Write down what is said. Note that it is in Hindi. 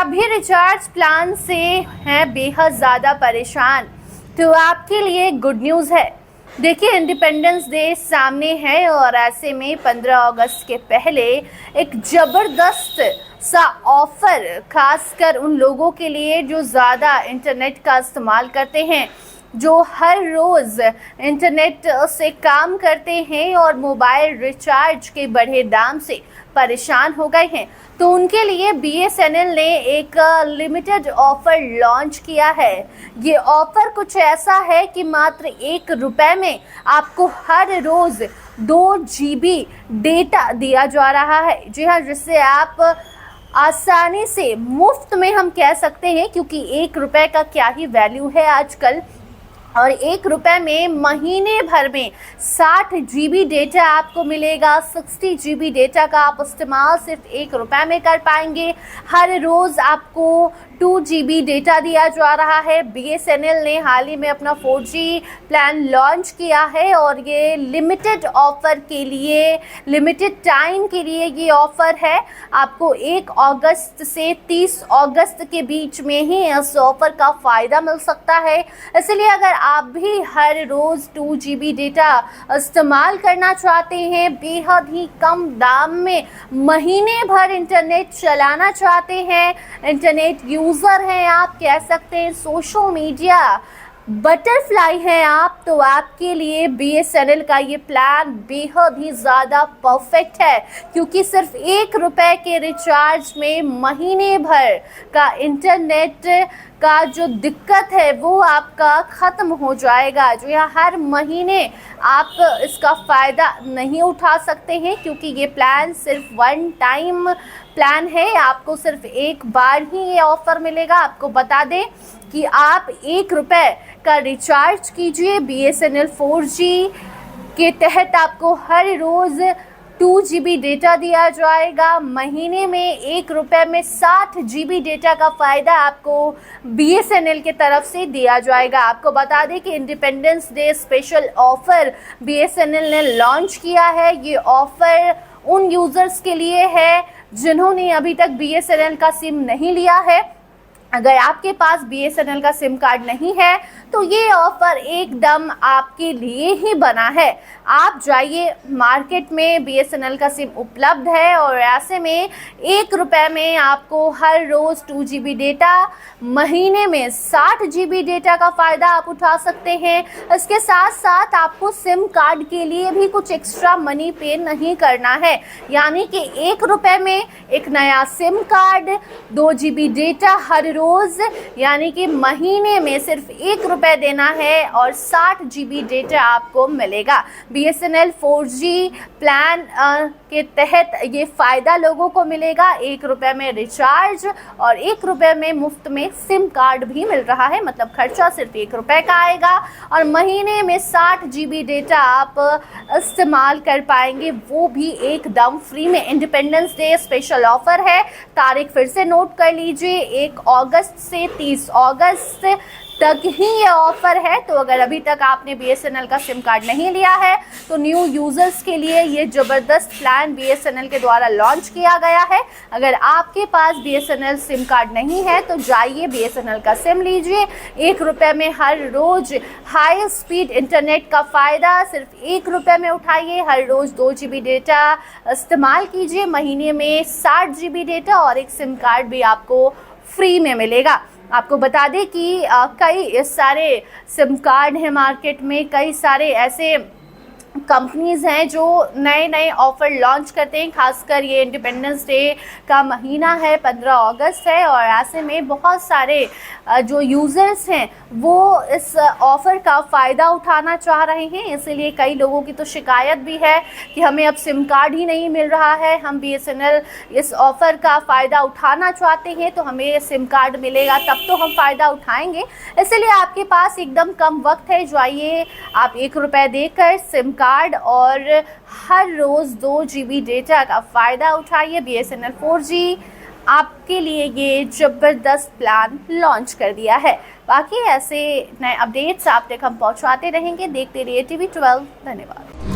आप भी रिचार्ज प्लान से हैं बेहद ज़्यादा परेशान, तो आपके लिए गुड न्यूज़ है। देखिए, इंडिपेंडेंस डे सामने है और ऐसे में 15 अगस्त के पहले एक ज़बरदस्त सा ऑफ़र खासकर उन लोगों के लिए जो ज़्यादा इंटरनेट का इस्तेमाल करते हैं, जो हर रोज़ इंटरनेट से काम करते हैं और मोबाइल रिचार्ज के बढ़े दाम से परेशान हो गए हैं। तो उनके लिए BSNL ने एक लिमिटेड ऑफ़र लॉन्च किया है। ये ऑफ़र कुछ ऐसा है कि मात्र ₹1 में आपको हर रोज़ 2 GB डेटा दिया जा रहा है। जी हाँ, जिससे आप आसानी से मुफ्त में हम कह सकते हैं, क्योंकि ₹1 का क्या ही वैल्यू है आजकल, और ₹1 में महीने भर में 60 GB डेटा आपको मिलेगा। 60 GB डेटा का आप इस्तेमाल सिर्फ ₹1 में कर पाएंगे। हर रोज़ आपको 2 GB डेटा दिया जा रहा है। BSNL ने हाल ही में अपना 4G प्लान लॉन्च किया है और ये लिमिटेड ऑफ़र के लिए, लिमिटेड टाइम के लिए ये ऑफ़र है। आपको 1 अगस्त से 30 अगस्त के बीच में ही इस ऑफ़र का फ़ायदा मिल सकता है। इसलिए अगर आप भी हर रोज़ 2 GB डेटा इस्तेमाल करना चाहते हैं, बेहद ही कम दाम में महीने भर इंटरनेट चलाना चाहते हैं, इंटरनेट यूज़र हैं आप, कह सकते हैं सोशल मीडिया बटरफ्लाई हैं आप, तो आपके लिए BSNL का ये प्लान बेहद ही ज़्यादा परफेक्ट है। क्योंकि सिर्फ ₹1 के रिचार्ज में महीने भर का इंटरनेट का जो दिक्कत है वो आपका ख़त्म हो जाएगा। जो यहाँ हर महीने आप इसका फ़ायदा नहीं उठा सकते हैं, क्योंकि ये प्लान सिर्फ वन टाइम प्लान है। आपको सिर्फ एक बार ही ये ऑफ़र मिलेगा। आपको बता दें कि आप ₹1 का रिचार्ज कीजिए BSNL 4G के तहत, आपको हर रोज़ 2 GB डेटा दिया जाएगा। महीने में ₹1 में 60 GB डेटा का फ़ायदा आपको BSNL के तरफ से दिया जाएगा। आपको बता दें कि independence day special offer BSNL ने लॉन्च किया है। ये ऑफ़र उन यूज़र्स के लिए है जिन्होंने अभी तक BSNL का सिम नहीं लिया है। अगर आपके पास BSNL का सिम कार्ड नहीं है तो ये ऑफ़र एकदम आपके लिए ही बना है। आप जाइए, मार्केट में BSNL का सिम उपलब्ध है और ऐसे में ₹1 में आपको हर रोज़ 2 GB डेटा, महीने में 60 GB डेटा का फ़ायदा आप उठा सकते हैं। इसके साथ साथ आपको सिम कार्ड के लिए भी कुछ एक्स्ट्रा मनी पे नहीं करना है, यानी कि ₹1 में एक नया सिम कार्ड, 2 GB डेटा हर रोज़, यानी कि महीने में सिर्फ ₹1 देना है और 60 GB डेटा आपको मिलेगा। BSNL 4G प्लान के तहत ये फ़ायदा लोगों को मिलेगा। ₹1 में रिचार्ज और ₹1 में मुफ्त में सिम कार्ड भी मिल रहा है, मतलब खर्चा सिर्फ ₹1 का आएगा और महीने में 60 GB डेटा आप इस्तेमाल कर पाएंगे, वो भी एकदम फ्री में। इंडिपेंडेंस डे स्पेशल ऑफ़र है। तारीख फिर से नोट कर लीजिए, 1 अगस्त से 30 अगस्त तक ही ये ऑफ़र है। तो अगर अभी तक आपने BSNL का सिम कार्ड नहीं लिया है तो न्यू यूज़र्स के लिए ये ज़बरदस्त प्लान BSNL के द्वारा लॉन्च किया गया है। अगर आपके पास BSNL सिम कार्ड नहीं है तो जाइए BSNL का सिम लीजिए। ₹1 में हर रोज़ हाई स्पीड इंटरनेट का फ़ायदा सिर्फ ₹1 में उठाइए। हर रोज़ 2 GB डेटा इस्तेमाल कीजिए, महीने में 60 GB डेटा और एक सिम कार्ड भी आपको फ्री में मिलेगा। आपको बता दें कि कई सारे सिम कार्ड हैं मार्केट में, कई सारे ऐसे कंपनीज़ हैं जो नए नए ऑफ़र लॉन्च करते हैं। खासकर ये इंडिपेंडेंस डे का महीना है, 15 अगस्त है, और ऐसे में बहुत सारे जो यूज़र्स हैं वो इस ऑफ़र का फ़ायदा उठाना चाह रहे हैं। इसीलिए कई लोगों की तो शिकायत भी है कि हमें अब सिम कार्ड ही नहीं मिल रहा है, हम BSNL इस ऑफ़र का फ़ायदा उठाना चाहते हैं तो हमें सिम कार्ड मिलेगा तब तो हम फ़ायदा उठाएंगे। इसलिए आपके पास एकदम कम वक्त है, जाइए आप ₹1 देकर सिम कार्ड और हर रोज़ 2 GB डेटा का फ़ायदा उठाइए। BSNL 4G आपके लिए ये ज़बरदस्त प्लान लॉन्च कर दिया है। बाकी ऐसे नए अपडेट्स आप तक हम पहुंचाते रहेंगे। देखते रहिए TV12। धन्यवाद।